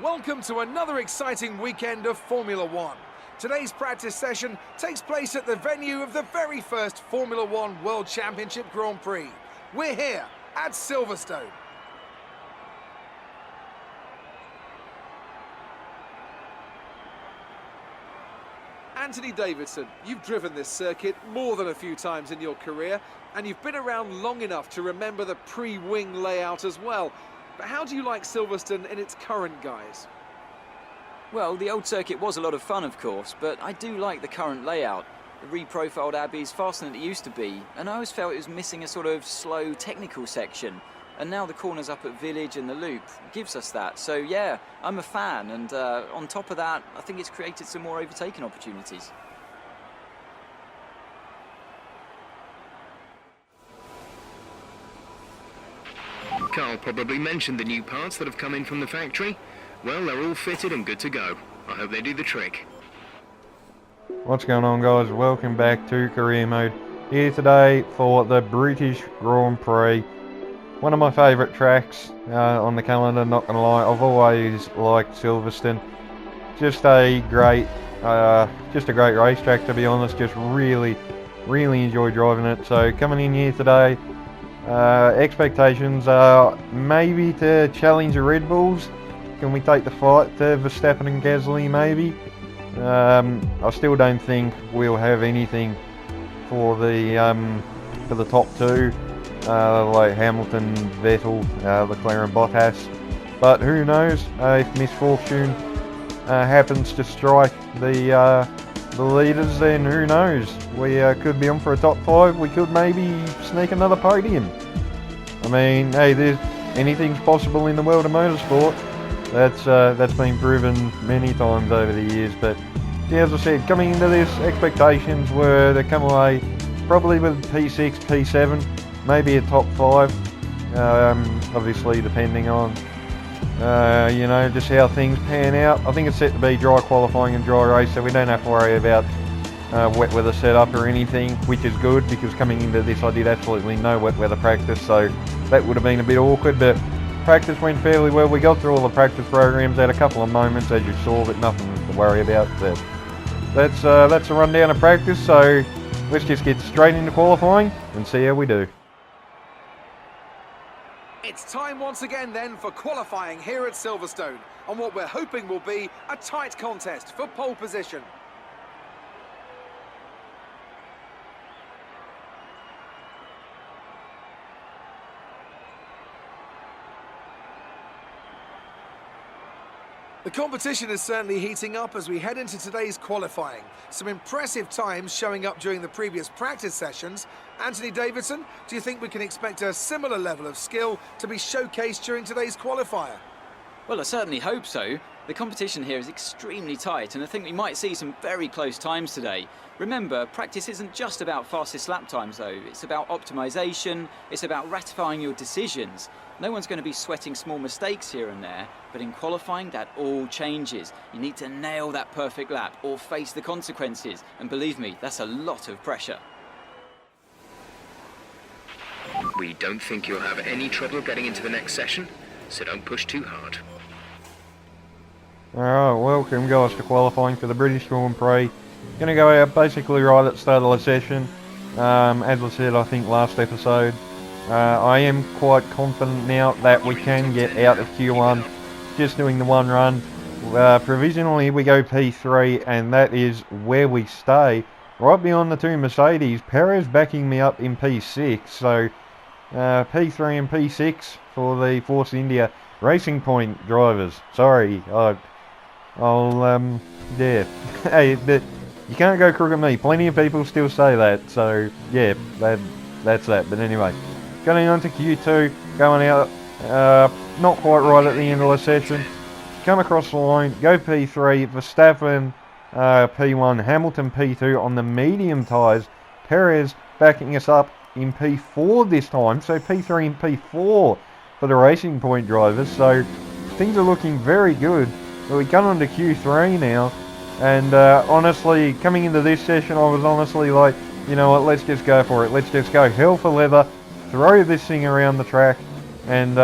Welcome to another exciting weekend of Formula One. Today's practice session takes place at the venue of the very first Formula One World Championship Grand Prix. We're here at Silverstone. Anthony Davidson, you've driven this circuit more than a few times in your career, and you've been around long enough to remember the Prix wing layout as well. But how do you like Silverstone in its current guise? Well, the old circuit was a lot of fun, of course, but I do like the current layout. The reprofiled Abbey is faster than it used to be, and I always felt it was missing a sort of slow technical section. And now the corners up at Village and the Loop gives us that. So yeah, I'm a fan, and on top of that, I think it's created some more overtaking opportunities. Carl probably mentioned the new parts that have come in from the factory. Well, they're all fitted and good to go. I hope they do the trick. What's going on, guys? Welcome back to career mode. Here today for the British Grand Prix. One of my favourite tracks on the calendar, not gonna lie. I've always liked Silverstone. Just a great racetrack, to be honest. Just really enjoy driving it. So coming in here today, expectations are maybe to challenge the Red Bulls. Can we take the fight to Verstappen and Gasly? Maybe. I still don't think we'll have anything for the top two. Like Hamilton, Vettel, Leclerc and Bottas, but who knows, if misfortune happens to strike the leaders, then who knows, we could be on for a top five. We could maybe sneak another podium. I mean, hey, anything's possible in the world of motorsport. That's been proven many times over the years. But yeah, as I said, coming into this, expectations were to come away probably with P6, P7, maybe a top 5, obviously depending on just how things pan out. I think it's set to be dry qualifying and dry race, so we don't have to worry about wet weather setup or anything, which is good, because coming into this I did absolutely no wet weather practice, so that would have been a bit awkward. But practice went fairly well. We got through all the practice programs, had a couple of moments as you saw, but nothing to worry about. But that's a rundown of practice, so let's just get straight into qualifying and see how we do. It's time once again then for qualifying here at Silverstone, on what we're hoping will be a tight contest for pole position. The competition is certainly heating up as we head into today's qualifying. Some impressive times showing up during the previous practice sessions. Anthony Davidson, do you think we can expect a similar level of skill to be showcased during today's qualifier? Well, I certainly hope so. The competition here is extremely tight, and I think we might see some very close times today. Remember, practice isn't just about fastest lap times though, it's about optimization, it's about ratifying your decisions. No one's going to be sweating small mistakes here and there, but in qualifying that all changes. You need to nail that perfect lap or face the consequences, and believe me, that's a lot of pressure. We don't think you'll have any trouble getting into the next session, so don't push too hard. Alright, welcome guys to qualifying for the British Grand Prix. Gonna go out basically right at the start of the session. As I said, I think last episode, I am quite confident now that we can get out of Q1, just doing the one run. Provisionally we go P3, and that is where we stay, right beyond the two Mercedes. Perez backing me up in P6, so P3 and P6 for the Force India Racing Point drivers. Sorry, yeah. Hey, you can't go crook at me. Plenty of people still say that, so yeah, that's that. But anyway, going on to Q2, going out, not quite right at the end of the session. Come across the line, go P3, Verstappen P1, Hamilton P2 on the medium tyres. Perez backing us up in P4 this time, so P3 and P4 for the Racing Point drivers. So things are looking very good. But we come on to Q3 now, and honestly, coming into this session, I was honestly like, you know what, let's just go for it. Let's just go hell for leather, throw this thing around the track, and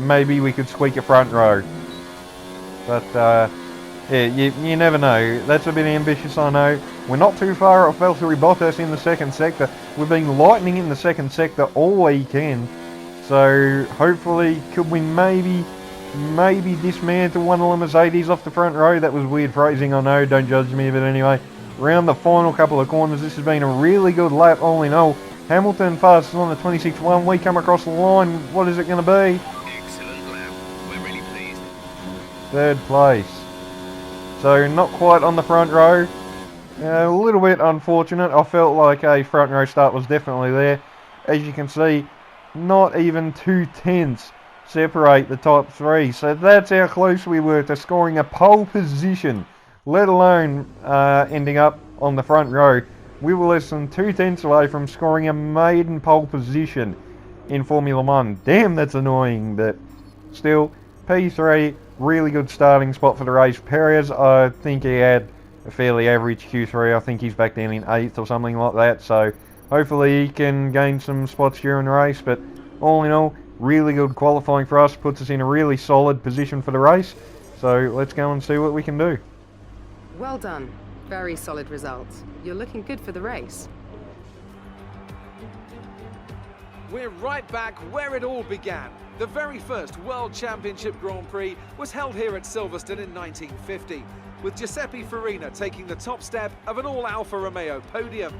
maybe we could squeak a front row. But yeah, you never know. That's a bit ambitious, I know. We're not too far off Valtteri Bottas in the second sector. We've been lightning in the second sector all weekend. So hopefully, could we maybe dismantle one of the Mercedes off the front row? That was weird phrasing, I know, don't judge me, but anyway. Round the final couple of corners, this has been a really good lap all in all. Hamilton fastest on the 26.1, we come across the line, what is it going to be? Excellent lap. We're really pleased. Third place. So not quite on the front row. A little bit unfortunate. I felt like a front row start was definitely there. As you can see, not even 2/10 separate the top three. So that's how close we were to scoring a pole position, let alone ending up on the front row. We were less than 2/10 away from scoring a maiden pole position in Formula 1. Damn, that's annoying, but still, P3, really good starting spot for the race. Perez, I think he had a fairly average Q3. I think he's back down in 8th or something like that, so hopefully he can gain some spots during the race, but all in all, really good qualifying for us, puts us in a really solid position for the race, so let's go and see what we can do. Well done. Very solid results. You're looking good for the race. We're right back where it all began. The very first World Championship Grand Prix was held here at Silverstone in 1950, with Giuseppe Farina taking the top step of an all-Alfa Romeo podium.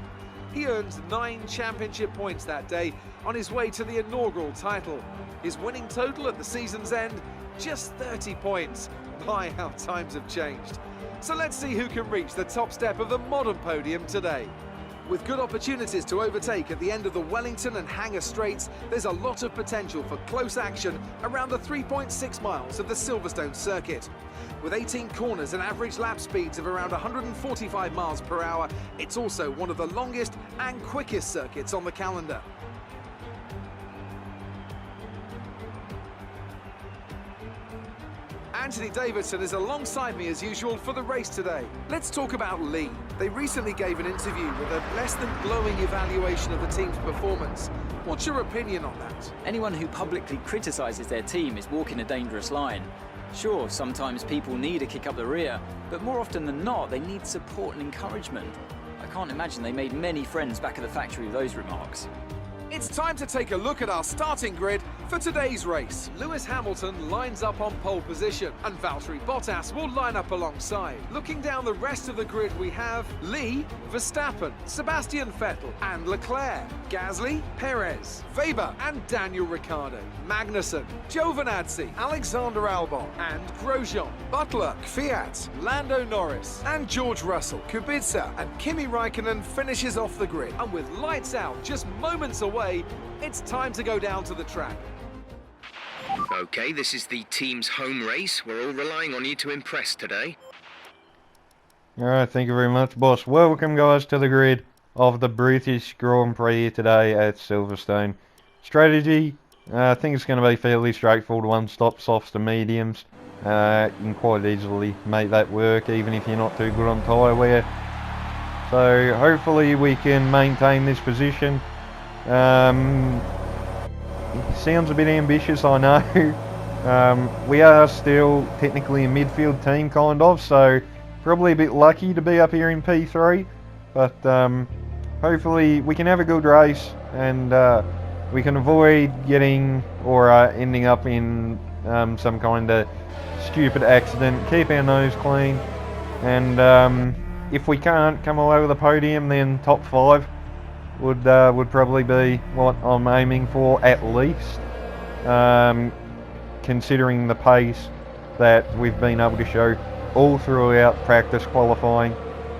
He earned 9 championship points that day on his way to the inaugural title. His winning total at the season's end, just 30 points. My, how times have changed. So let's see who can reach the top step of the modern podium today. With good opportunities to overtake at the end of the Wellington and Hangar Straights, there's a lot of potential for close action around the 3.6 miles of the Silverstone circuit. With 18 corners and average lap speeds of around 145 miles per hour, it's also one of the longest and quickest circuits on the calendar. Anthony Davidson is alongside me as usual for the race today. Let's talk about Lee. They recently gave an interview with a less than glowing evaluation of the team's performance. What's your opinion on that? Anyone who publicly criticises their team is walking a dangerous line. Sure, sometimes people need a kick up the rear, but more often than not, they need support and encouragement. I can't imagine they made many friends back at the factory with those remarks. It's time to take a look at our starting grid for today's race. Lewis Hamilton lines up on pole position and Valtteri Bottas will line up alongside. Looking down the rest of the grid, we have Lee, Verstappen, Sebastian Vettel and Leclerc, Gasly, Perez, Weber and Daniel Ricciardo, Magnussen, Giovinazzi, Alexander Albon and Grosjean, Butler, Kvyat, Lando Norris and George Russell. Kubica and Kimi Raikkonen finishes off the grid, and with lights out just moments away, it's time to go down to the track. Okay, this is the team's home race. We're all relying on you to impress today. Alright, thank you very much, boss. Welcome, guys, to the grid of the British Grand Prix today at Silverstone. Strategy, I think it's going to be fairly straightforward. One-stop softs to mediums. You can quite easily make that work, even if you're not too good on tyre wear. So hopefully we can maintain this position. It sounds a bit ambitious, I know. We are still technically a midfield team, kind of, so probably a bit lucky to be up here in P3, but hopefully we can have a good race and we can avoid getting or ending up in some kind of stupid accident. Keep our nose clean, and if we can't come all over the podium, then top 5 would probably be what I'm aiming for, at least, considering the pace that we've been able to show all throughout practice qualifying.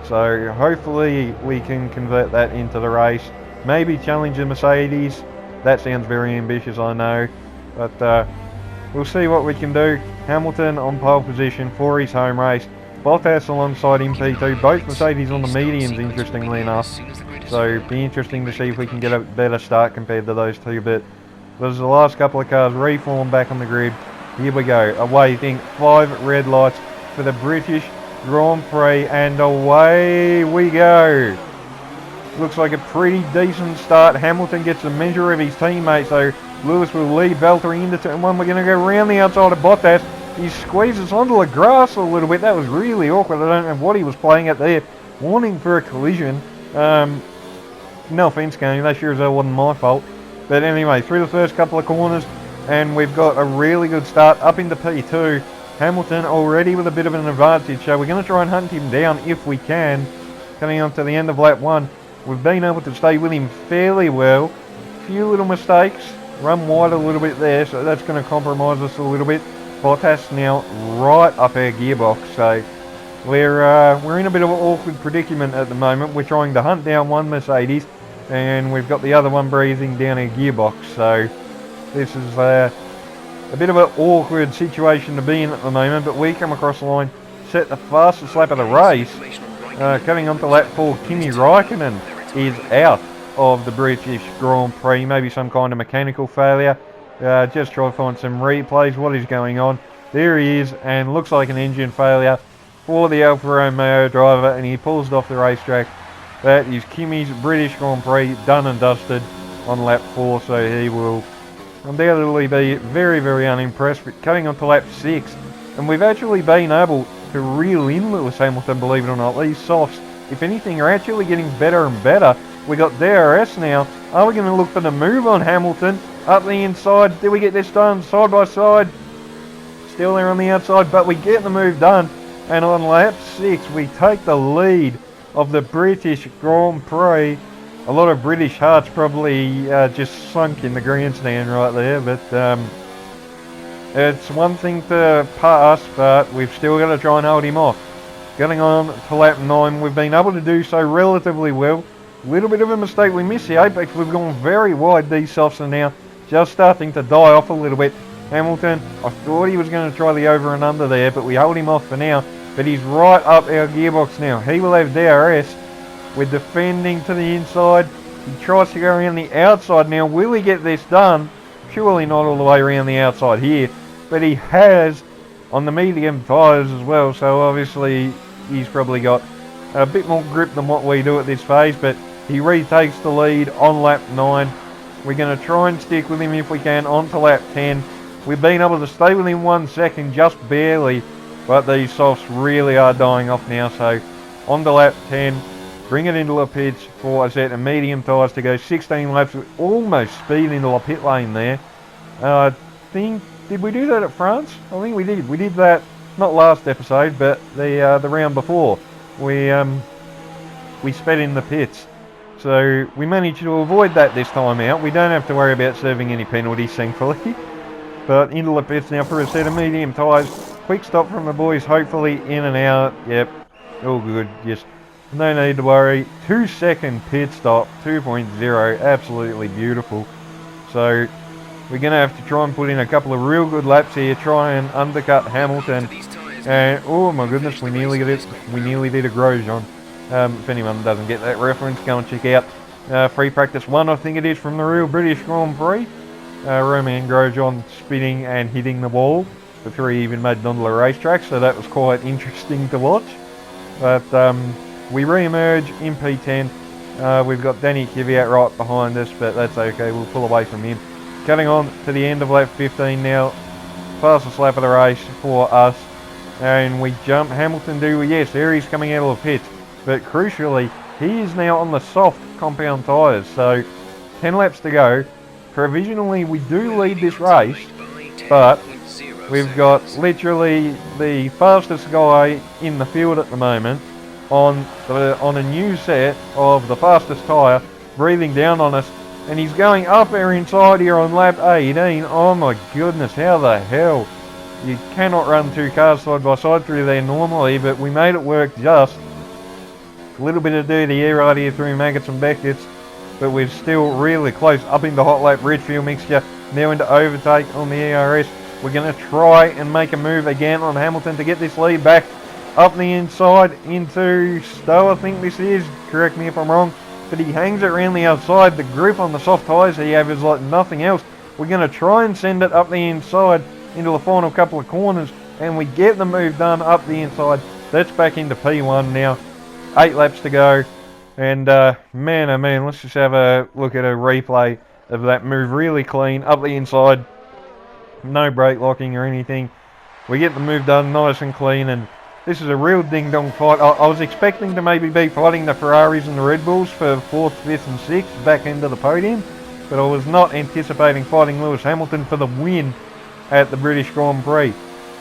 So hopefully we can convert that into the race. Maybe challenge the Mercedes. That sounds very ambitious, I know, but we'll see what we can do. Hamilton on pole position for his home race. Bottas alongside him P2, both Mercedes on the mediums, interestingly enough. So it'd be interesting to see if we can get a better start compared to those two, but there's the last couple of cars reformed back on the grid. Here we go, away, 5 red lights for the British Grand Prix, and away we go. Looks like a pretty decent start. Hamilton gets a measure of his teammates, so Lewis will lead Valtteri into turn 1. We're going to go round the outside of Bottas. he squeezes onto the grass a little bit. That was really awkward. I don't know what he was playing at there. Warning for a collision. No offence, Kane, that sure as hell wasn't my fault. But anyway, through the first couple of corners, and we've got a really good start up into P2. Hamilton already with a bit of an advantage, so we're going to try and hunt him down if we can. Coming on to the end of lap 1, we've been able to stay with him fairly well. Few little mistakes, run wide a little bit there, so that's going to compromise us a little bit. Bottas now right up our gearbox, so we're in a bit of an awkward predicament at the moment. We're trying to hunt down one Mercedes, and we've got the other one breathing down our gearbox, so this is a bit of an awkward situation to be in at the moment. But we come across the line, set the fastest lap of the race. Coming on to lap 4, Kimi Raikkonen is out of the British Grand Prix. Maybe some kind of mechanical failure. Just try to find some replays. What is going on? There he is, and looks like an engine failure for the Alfa Romeo driver, and he pulls it off the racetrack. That is Kimi's British Grand Prix done and dusted on lap 4, so he will undoubtedly be very, very unimpressed. But coming on to lap 6, and we've actually been able to reel in Lewis Hamilton, believe it or not. These softs, if anything, are actually getting better and better. We got DRS now. Are we going to look for the move on Hamilton? Up the inside, do we get this done side by side? Still there on the outside, but we get the move done. And on lap 6, we take the lead of the British Grand Prix. A lot of British hearts probably just sunk in the grandstand right there, but it's one thing to pass, but we've still got to try and hold him off. Getting on to lap 9, we've been able to do so relatively well. Little bit of a mistake, we missed the apex, we've gone very wide. These softs are now just starting to die off a little bit. Hamilton, I thought he was going to try the over and under there, but we hold him off for now. But he's right up our gearbox now. He will have DRS. We're defending to the inside. He tries to go around the outside now. Will he get this done? Surely not all the way around the outside here. But he has on the medium tyres as well. So obviously he's probably got a bit more grip than what we do at this phase. But he retakes the lead on lap 9. We're going to try and stick with him if we can on to lap 10. We've been able to stay within 1 second, just barely. But these softs really are dying off now. So on to lap 10. Bring it into the pits for a set of medium tyres to go 16 laps. With almost speed into the pit lane there. I think, did we do that at France? I think we did. We did that, not last episode, but the round before. We sped in the pits. So we managed to avoid that this time out. We don't have to worry about serving any penalties, thankfully. But into the pits now for a set of medium tyres. Quick stop from the boys, hopefully in and out. Yep, all good. Just no need to worry. 2 second pit stop, 2.0, absolutely beautiful. So we're going to have to try and put in a couple of real good laps here, try and undercut Hamilton. And oh my goodness, we nearly did it. We nearly did a Grosjean. If anyone doesn't get that reference, go and check out free practice 1, I think it is, from the real British Grand Prix. Romain Grosjean spinning and hitting the wall before he even made it onto the racetrack, so that was quite interesting to watch. But we re-emerge in P10. We've got Danny Kvyat right behind us, but that's okay, we'll pull away from him. Cutting on to the end of lap 15 now. Fastest lap of the race for us. And we jump. Hamilton yes, there he's coming out of the pits. But crucially, he is now on the soft compound tyres. So 10 laps to go. Provisionally, we do lead this race, but we've got literally the fastest guy in the field at the moment on a new set of the fastest tyre, breathing down on us, and he's going up our inside here on lap 18. Oh my goodness, how the hell? You cannot run 2 cars side by side through there normally, but we made it work just. A little bit of dirty air right here through Maggots and Beckett's, but we're still really close up into hot lap red fuel mixture, now into overtake on the ERS. We're going to try and make a move again on Hamilton to get this lead back up the inside into Stowe, I think this is, correct me if I'm wrong, but he hangs it around the outside. The grip on the soft tyres he has is like nothing else. We're going to try and send it up the inside into the final couple of corners, and we get the move done up the inside. That's back into P1 now. 8 laps to go, and man oh man, let's just have a look at a replay of that move. Really clean up the inside, no brake locking or anything. We get the move done nice and clean, and this is a real ding-dong fight. I was expecting to maybe be fighting the Ferraris and the Red Bulls for 4th, 5th and 6th back into the podium, but I was not anticipating fighting Lewis Hamilton for the win at the British Grand Prix.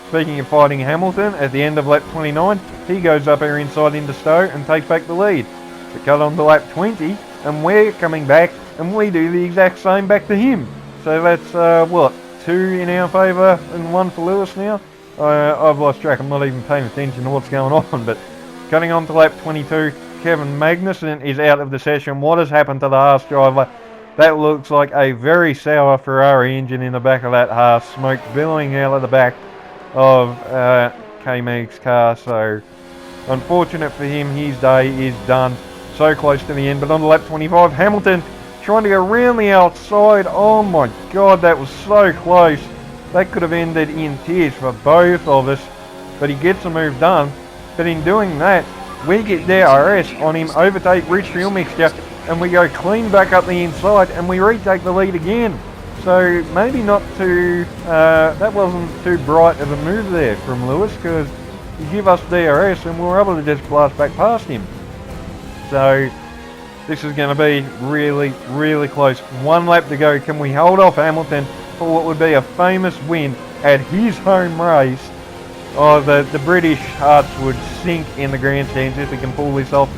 Speaking of fighting Hamilton, at the end of lap 29, he goes up here inside into Stowe and takes back the lead. We cut on to lap 20, and we're coming back, and we do the exact same back to him. So that's, what, 2 in our favour and 1 for Lewis now? I've lost track, I'm not even paying attention to what's going on, but cutting on to lap 22, Kevin Magnussen is out of the session. What has happened to the Haas driver? That looks like a very sour Ferrari engine in the back of that Haas, smoke billowing out of the back of K-Mag's car, so unfortunate for him, his day is done. So close to the end, but on to lap 25, Hamilton trying to go around the outside. Oh my god, that was so close. That could have ended in tears for both of us, but he gets the move done. But in doing that, we get DRS on him, overtake rich fuel mixture, and we go clean back up the inside, and we retake the lead again. So maybe not too, that wasn't too bright of a move there from Lewis, because he gave us DRS and we were able to just blast back past him. So this is going to be really, really close. 1 lap to go. Can we hold off Hamilton for what would be a famous win at his home race? Oh, the British hearts would sink in the grandstands if we can pull this off.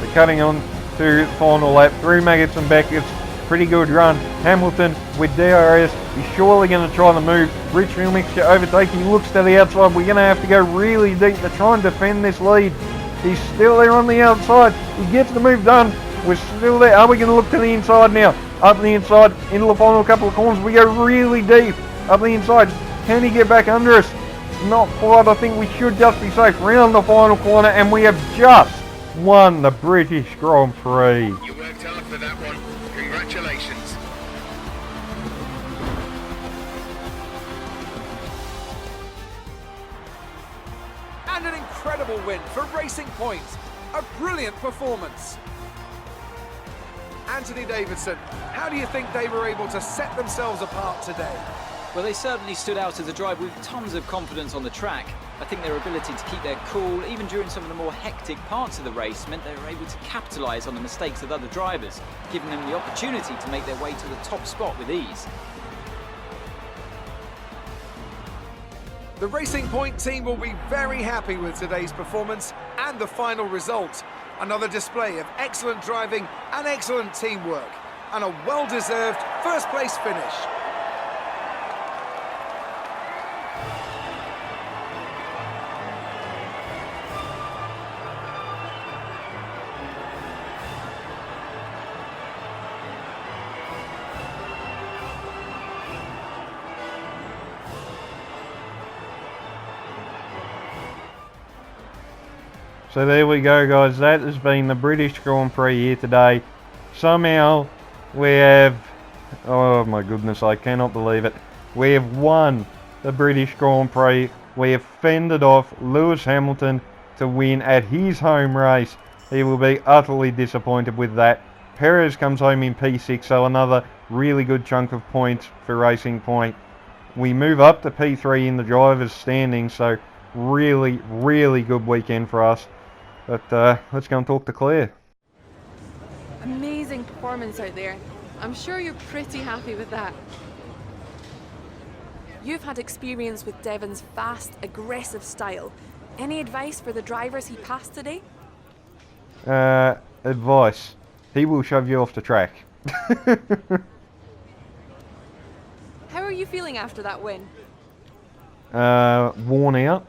We're cutting on to the final lap. Through Maggots and Beckett's. Pretty good run. Hamilton with DRS. He's surely going to try the move. Rich fuel mixture overtake. He looks to the outside. We're going to have to go really deep to try and defend this lead. He's still there on the outside. He gets the move done. We're still there. Are we going to look to the inside now? Up the inside, into the final couple of corners. We go really deep. Up the inside. Can he get back under us? Not quite. I think we should just be safe. Round the final corner, and we have just won the British Grand Prix. You worked hard for that one. Congratulations. And an incredible win for Racing Point. A brilliant performance. Anthony Davidson, how do you think they were able to set themselves apart today? Well, they certainly stood out as a drive with tons of confidence on the track. I think their ability to keep their cool, even during some of the more hectic parts of the race, meant they were able to capitalise on the mistakes of other drivers, giving them the opportunity to make their way to the top spot with ease. The Racing Point team will be very happy with today's performance and the final result. Another display of excellent driving and excellent teamwork, and a well-deserved first-place finish. So there we go, guys. That has been the British Grand Prix here today. Somehow we have, oh my goodness, I cannot believe it. We have won the British Grand Prix. We have fended off Lewis Hamilton to win at his home race. He will be utterly disappointed with that. Perez comes home in P6, so another really good chunk of points for Racing Point. We move up to P3 in the drivers' standings, so really, really good weekend for us. But let's go and talk to Claire. Amazing performance out there. I'm sure you're pretty happy with that. You've had experience with Devon's fast, aggressive style. Any advice for the drivers he passed today? Advice. He will shove you off the track. How are you feeling after that win? Worn out.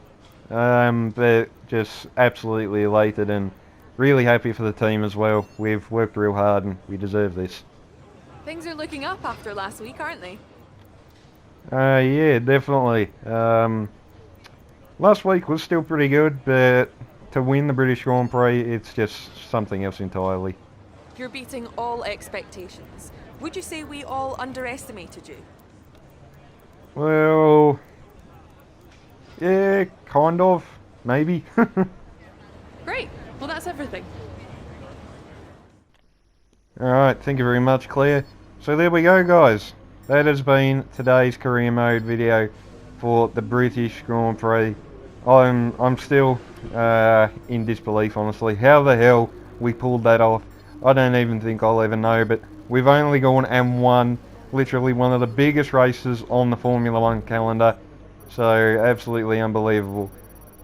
But just absolutely elated and really happy for the team as well. We've worked real hard and we deserve this. Things are looking up after last week, aren't they? Yeah, definitely. Last week was still pretty good, but to win the British Grand Prix, it's just something else entirely. You're beating all expectations. Would you say we all underestimated you? Well, yeah, kind of, maybe. Great. Well, that's everything. Alright, thank you very much, Claire. So there we go, guys. That has been today's career mode video. for the British Grand Prix. I'm still in disbelief, honestly. How the hell we pulled that off, I don't even think I'll ever know, but we've only gone and won literally one of the biggest races on the Formula 1 calendar, so absolutely unbelievable.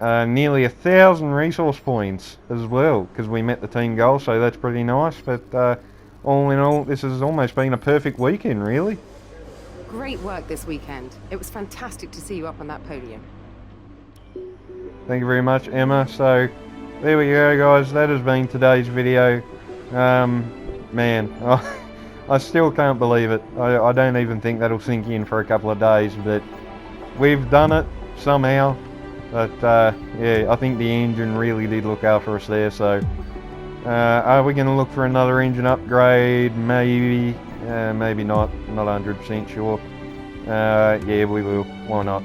Nearly 1,000 resource points as well, because we met the team goal, so that's pretty nice, but all in all, this has almost been a perfect weekend, really. Great work this weekend. It was fantastic to see you up on that podium. Thank you very much, Emma. So there we go, guys. That has been today's video. Man, I still can't believe it. I don't even think that'll sink in for a couple of days, but we've done it somehow. But yeah, I think the engine really did look after us there. So are we going to look for another engine upgrade? Maybe, maybe not. Not 100% sure. Yeah, we will. Why not?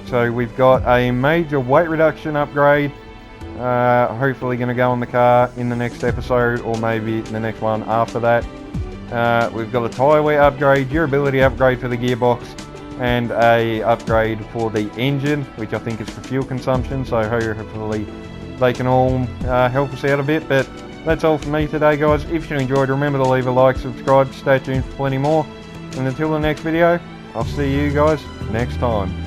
So we've got a major weight reduction upgrade. Hopefully going to go on the car in the next episode, or maybe the next one after that. We've got a tyre wear upgrade, durability upgrade for the gearbox, and a upgrade for the engine, which I think is for fuel consumption. So hopefully they can all help us out a bit. But that's all from me today, guys. If you enjoyed, remember to leave a like, subscribe, stay tuned for plenty more. And until the next video, I'll see you guys next time.